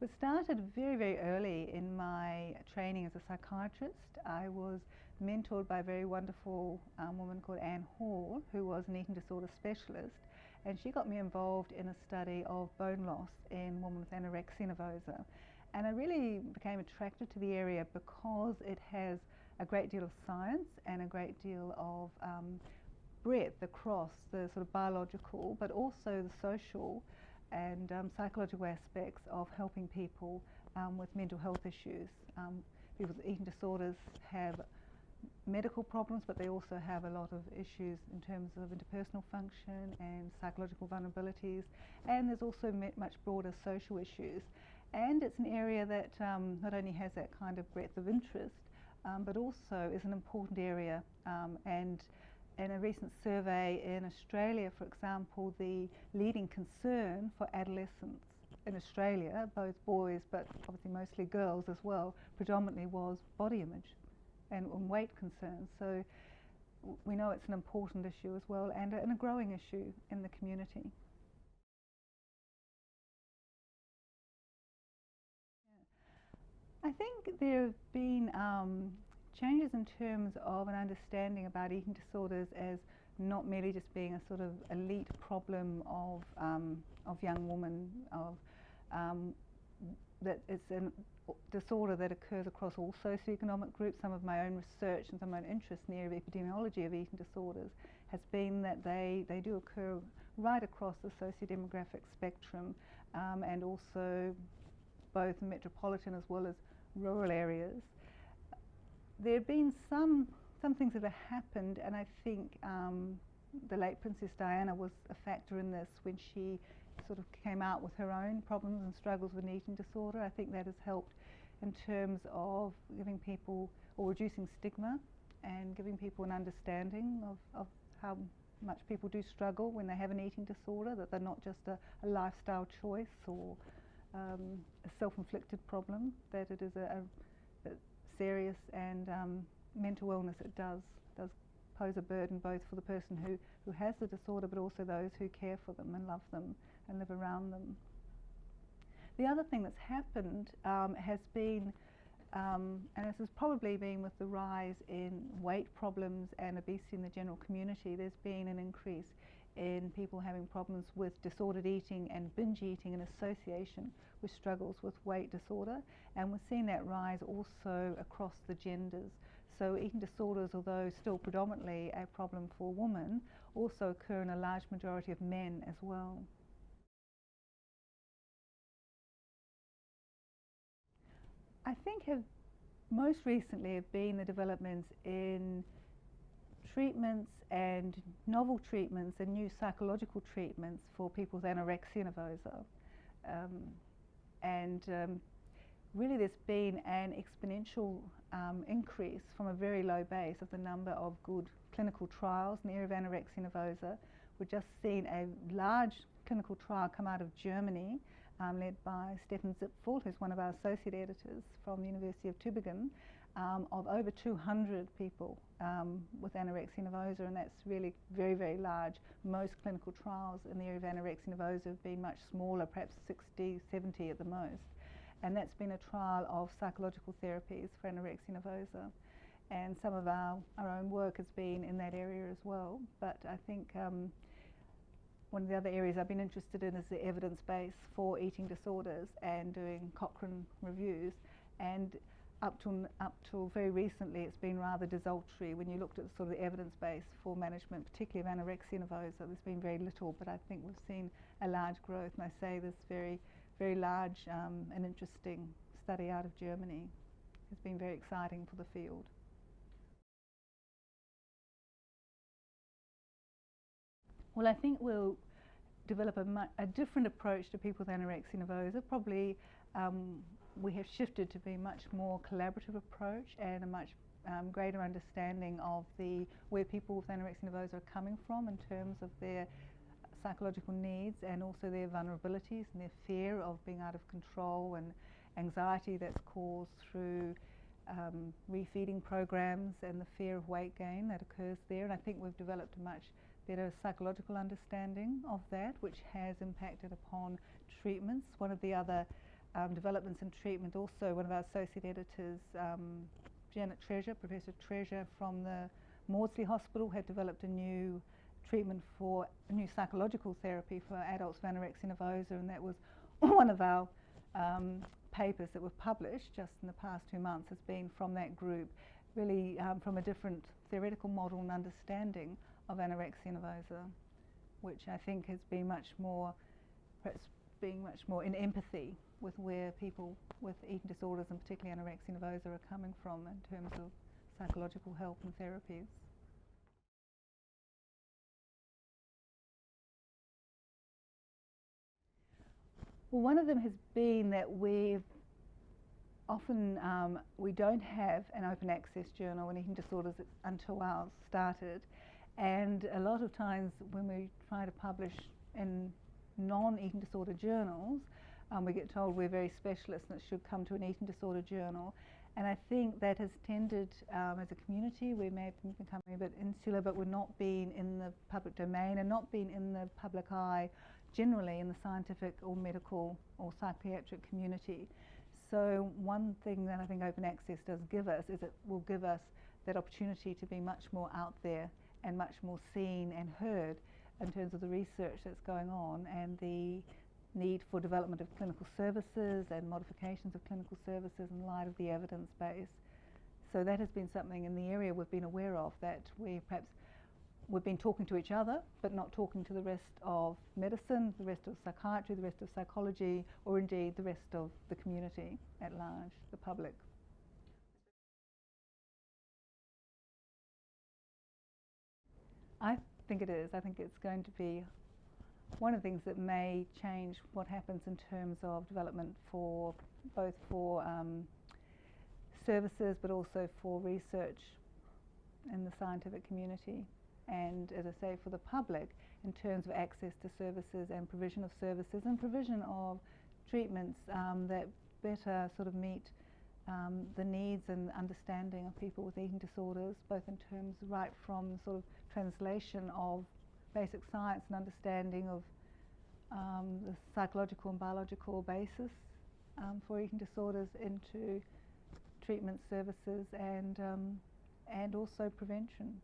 It started very, very early in my training as a psychiatrist. I was mentored by a very wonderful woman called Anne Hall, who was an eating disorder specialist, and she got me involved in a study of bone loss in women with anorexia nervosa. And I really became attracted to the area because it has a great deal of science and a great deal of breadth across the sort of biological, but also the social and psychological aspects of helping people with mental health issues. People with eating disorders have medical problems, but they also have a lot of issues in terms of interpersonal function and psychological vulnerabilities, and there's also much broader social issues. And it's an area that not only has that kind of breadth of interest, but also is an important area. And in a recent survey in Australia, for example, the leading concern for adolescents in Australia, both boys but obviously mostly girls as well, predominantly was body image and weight concerns. So we know it's an important issue as well, and a growing issue in the community. I think there have been changes in terms of an understanding about eating disorders as not merely just being a sort of elite problem of young women, that it's a disorder that occurs across all socioeconomic groups. Some of my own research and some of my own interest in the area of epidemiology of eating disorders has been that they do occur right across the socio-demographic spectrum, and also both metropolitan as well as rural areas. There have been some things that have happened, and I think the late Princess Diana was a factor in this when she sort of came out with her own problems and struggles with an eating disorder. I think that has helped in terms of giving people, or reducing stigma, and giving people an understanding of how much people do struggle when they have an eating disorder, that they're not just a lifestyle choice or a self-inflicted problem, that it is a serious and mental illness. It does pose a burden both for the person who has the disorder, but also those who care for them and love them and live around them. The other thing that's happened has been, and this has probably been with the rise in weight problems and obesity in the general community, there's been an increase in people having problems with disordered eating and binge eating in association with struggles with weight disorder, and we're seeing that rise also across the genders. So eating disorders, although still predominantly a problem for women, also occur in a large majority of men as well. I think most recently have been the developments in treatments and novel treatments and new psychological treatments for people with anorexia nervosa. Really there's been an exponential increase from a very low base of the number of good clinical trials in the area of anorexia nervosa. We've just seen a large clinical trial come out of Germany, led by Stefan Zipfel, who's one of our associate editors from the University of Tübingen, of over 200 people with anorexia nervosa, and that's really very, very large. Most clinical trials in the area of anorexia nervosa have been much smaller, perhaps 60, 70 at the most. And that's been a trial of psychological therapies for anorexia nervosa. And some of our own work has been in that area as well. But I think one of the other areas I've been interested in is the evidence base for eating disorders and doing Cochrane reviews. And up till very recently, it's been rather desultory. When you looked at sort of the evidence base for management, particularly of anorexia nervosa, there's been very little, but I think we've seen a large growth. And I say this very, very large and interesting study out of Germany has been very exciting for the field. Well, I think we'll develop a different approach to people with anorexia nervosa. Probably we have shifted to be a much more collaborative approach and a much greater understanding of where people with anorexia nervosa are coming from in terms of their psychological needs and also their vulnerabilities and their fear of being out of control and anxiety that's caused through refeeding programs and the fear of weight gain that occurs there. And I think we've developed a much better psychological understanding of that, which has impacted upon treatments. One of the other developments in treatment. Also, one of our associate editors, Janet Treasure, Professor Treasure from the Maudsley Hospital, had developed a new treatment for a new psychological therapy for adults with anorexia nervosa, and that was one of our papers that were published just in the past 2 months, has been from that group, really from a different theoretical model and understanding of anorexia nervosa, which I think has been much more, perhaps being much more in empathy with where people with eating disorders, and particularly anorexia nervosa, are coming from in terms of psychological help and therapies. Well, one of them has been that we've often, we don't have an open access journal in eating disorders until ours started, and a lot of times when we try to publish in non-eating disorder journals, we get told we're very specialist and it should come to an eating disorder journal. And I think that has tended, as a community, we may have become a bit insular, but we're not being in the public domain and not being in the public eye generally in the scientific or medical or psychiatric community. So one thing that I think open access does give us is it will give us that opportunity to be much more out there and much more seen and heard in terms of the research that's going on and the need for development of clinical services and modifications of clinical services in light of the evidence base. So that has been something in the area we've been aware of, that we've been talking to each other but not talking to the rest of medicine, the rest of psychiatry, the rest of psychology, or indeed the rest of the community at large, the public. I think it is. I think it's going to be one of the things that may change what happens in terms of development for both for services but also for research in the scientific community, and as I say, for the public in terms of access to services and provision of services and provision of treatments that better sort of meet the needs and understanding of people with eating disorders, both in terms right from sort of translation of basic science and understanding of the psychological and biological basis for eating disorders into treatment services and also prevention.